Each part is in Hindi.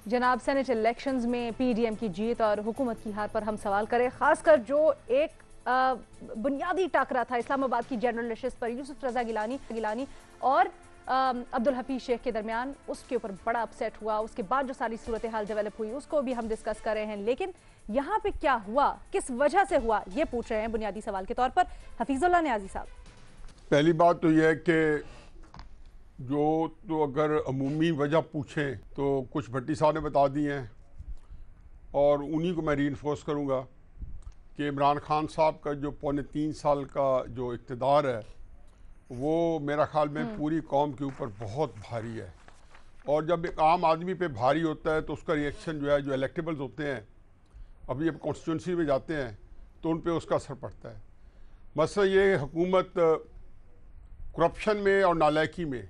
जनाब, सेनेट इलेक्शंस में पीडीएम की जीत और हुकूमत की हार पर हम सवाल करें, खासकर जो एक बुनियादी टाकरा था इस्लामाबाद की जनरल नशिस्त पर यूसुफ रजा गिलानी और अब्दुल हफीज शेख के दरमियान, उसके ऊपर बड़ा अपसेट हुआ। उसके बाद जो सारी सूरत हाल डेवलप हुई उसको भी हम डिस्कस कर रहे हैं, लेकिन यहाँ पे क्या हुआ, किस वजह से हुआ, ये पूछ रहे हैं बुनियादी सवाल के तौर पर हफीजुल्लाह नियाजी साहब। पहली बात तो यह है कि तो अगर अमूमी वजह पूछें तो कुछ भट्टी साहब ने बता दी हैं और उन्हीं को मैं रीइंफोर्स करूँगा कि इमरान खान साहब का जो 3.25 साल का जो इक़्तिदार है वो मेरा ख़्याल में पूरी कौम के ऊपर बहुत भारी है। और जब एक आम आदमी पे भारी होता है तो उसका रिएक्शन जो है, जो इलेक्टेबल्स होते हैं, अभी जब कॉन्स्टिट्यूंसी में जाते हैं तो उन पे उसका असर पड़ता है। मसला ये हुकूमत करप्शन में और नालायकी में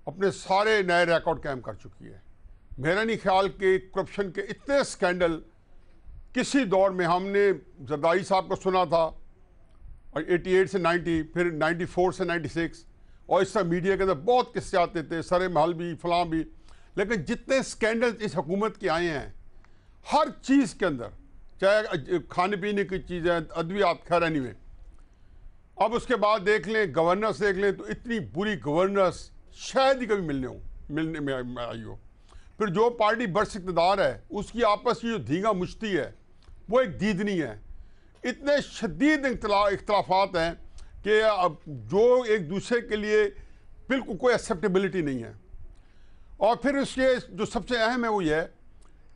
अपने सारे नए रिकॉर्ड कायम कर चुकी है। मेरा नहीं ख्याल कि करप्शन के इतने स्कैंडल किसी दौर में हमने जरदारी साहब को सुना था और 88 से 90, फिर 94 से 96, और इस तरह मीडिया के अंदर बहुत किस्से आते थे, सरे महल भी, फलां भी। लेकिन जितने स्कैंडल इस हुकूमत के आए हैं, हर चीज़ के अंदर, चाहे खाने पीने की चीज़ें, अद्वियात, खैर एनीवे। अब उसके बाद देख लें, गवर्नेंस देख लें, तो इतनी बुरी गवर्नेंस शायद ही कभी मिलने में आई हो। फिर जो पार्टी बर्स इक़्तिदार है उसकी आपस की जो धींगा मुश्ती है वो एक दीदनी है। इतने शदीद इख्तलाफात हैं कि अब जो एक दूसरे के लिए बिल्कुल कोई एक्सेप्टेबिलिटी नहीं है। और फिर उसके जो सबसे अहम है वो ये है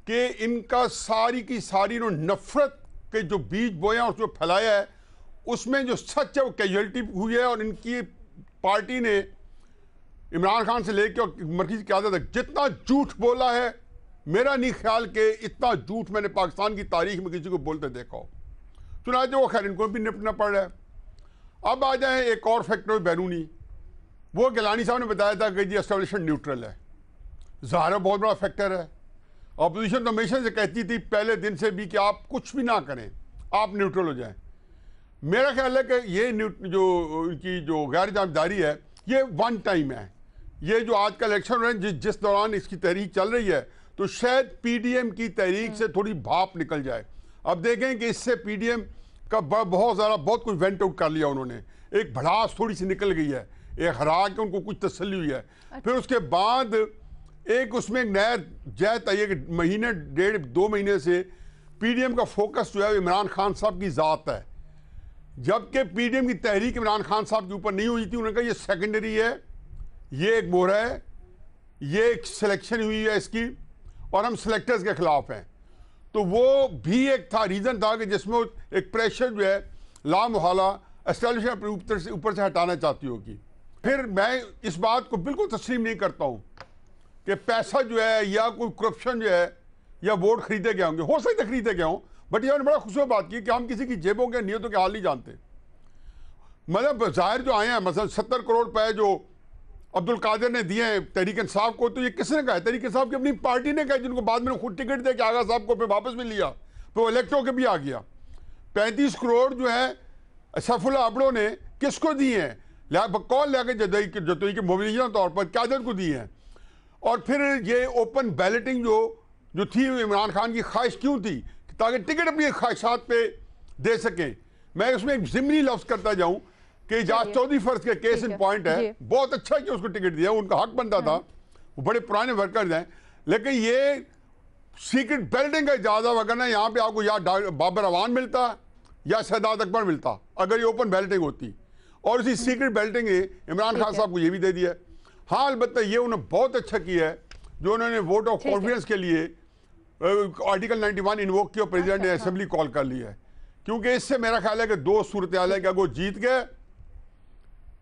कि इनका सारी की सारी नफरत के जो बीज बोया और जो फैलाया है, उसमें जो सच है वो कैजुअलिटी हुई है। और इनकी पार्टी ने इमरान खान से लेकर मरकज़ी क़यादत तक जितना झूठ बोला है, मेरा नहीं ख्याल कि इतना झूठ मैंने पाकिस्तान की तारीख में किसी को बोलते देखा हो। चुनाचे वो खैर इनको भी निपटना पड़ रहा है। अब आ जाए एक और फैक्टर बैरूनी, वो गिलानी साहब ने बताया था कि जी एस्टेब्लिशमेंट न्यूट्रल है। ज़ाहिर बहुत बड़ा फैक्टर है। अपोजिशन तो हमेशा से कहती थी पहले दिन से भी कि आप कुछ भी ना करें, आप न्यूट्रल हो जाएं। मेरा ख्याल है कि ये जो इनकी जो गैर जानबदारी है ये वन टाइम है। ये जो आज का इलेक्शन है, जिस दौरान इसकी तहरीक चल रही है, तो शायद पीडीएम की तहरीक से थोड़ी भाप निकल जाए। अब देखें कि इससे पीडीएम का बहुत कुछ वेंट आउट कर लिया उन्होंने, एक भड़ास थोड़ी सी निकल गई है, एक हरा के उनको कुछ तसल्ली हुई है। फिर उसके बाद एक उसमें एक नया जैत आई है कि महीने 1.5-2 महीने से पीडीएम का फोकस जो है इमरान खान साहब की ज़ात है, जबकि पीडीएम की तहरीक इमरान खान साहब के ऊपर नहीं हुई थी। उन्होंने कहा ये सेकेंडरी है, ये एक मोहरा है, ये एक सिलेक्शन हुई है इसकी, और हम सिलेक्टर्स के खिलाफ हैं। तो वो भी एक था, रीज़न था कि जिसमें एक प्रेशर जो है ला मुहाला एस्टेब्लिशमेंट ऊपर से हटाना चाहती होगी। फिर मैं इस बात को बिल्कुल तस्लीम नहीं करता हूँ कि पैसा जो है या कोई करप्शन जो है या वोट खरीदे गए होंगे, हो सकता है खरीदे गए हों, बट ये बड़ा खूबसूरत बात की कि हम किसी की जेबों के नियतों के हाल नहीं जानते। मतलब जाहिर जो आए हैं, मतलब 70 करोड़ रुपए जो अब्दुल कादिर ने दिए हैं तहरीक इंसाफ को, तो ये किसने कहा है? तहरीक इंसाफ की अपनी पार्टी ने कहा, जिनको बाद में खुद टिकट दे के आगा साहब को फिर वापस भी लिया, तो वो इलेक्ट होकर भी आ गया। 35 करोड़ जो है सैफुल्लाह अबड़ो ने किसको दिए हैं? कौन लाके जदोई के मोबिलिज़ा तौर पर कादिर को दिए हैं। और फिर ये ओपन बैलेटिंग जो थी, इमरान खान की ख्वाहिश क्यों थी? ताकि टिकट अपनी ख्वाहिशात पे दे सकें। मैं उसमें एक ज़िमनी लफ्ज़ करता जाऊं कि जहाँ चौधरी फर्ज के केस इन पॉइंट है, बहुत अच्छा कि उसको टिकट दिया, उनका हक बनता था, वो बड़े पुराने वर्कर्स हैं। लेकिन ये सीक्रेट बैलेटिंग का इजाज़त वगैरह यहाँ पे आपको या बाबर अवान मिलता या शहजाद अकबर मिलता अगर ये ओपन बैलेटिंग होती। और इसी सीक्रेट बैलेटिंग ने इमरान खान साहब को ये भी दे दिया। हाँ, अलबत्ता ये उन्होंने बहुत अच्छा किया है जो उन्होंने वोट ऑफ कॉन्फिडेंस के लिए आर्टिकल 91 इन्वोक किया, प्रेसिडेंट ने असेंबली कॉल कर ली है। क्योंकि इससे मेरा ख्याल है कि दो सूरत हाल है कि अगर वो जीत गए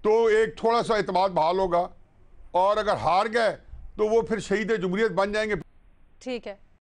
तो एक थोड़ा सा एतमाद बहाल होगा, और अगर हार गए तो वो फिर शहीद जमहूरियत बन जाएंगे। ठीक है।